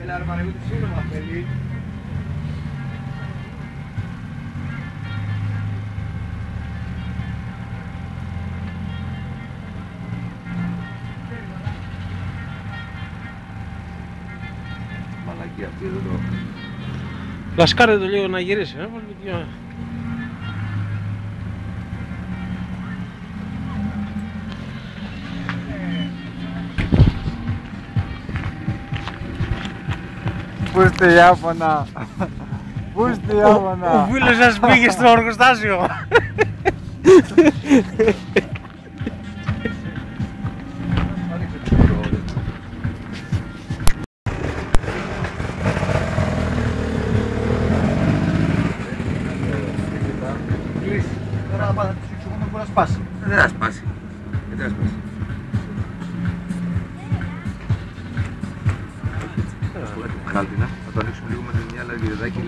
Έλα ρε Παναγιώτη, σύντομα θέλει. Μαλακή αυτή εδώ το... Λασκάρε το λίγο να γυρίσει, Πού είστε Ιάπωνα! Πού είστε Ιάπωνα! Ο φίλος σας πήγε στο εργοστάσιο! Τώρα θα τη σφίξω μόνο που να σπάσει. Δεν θα σπάσει. Δεν θα σπάσει. Χάλτινα, θα το ανοίξουμε λίγο με μια λαγιδάκι.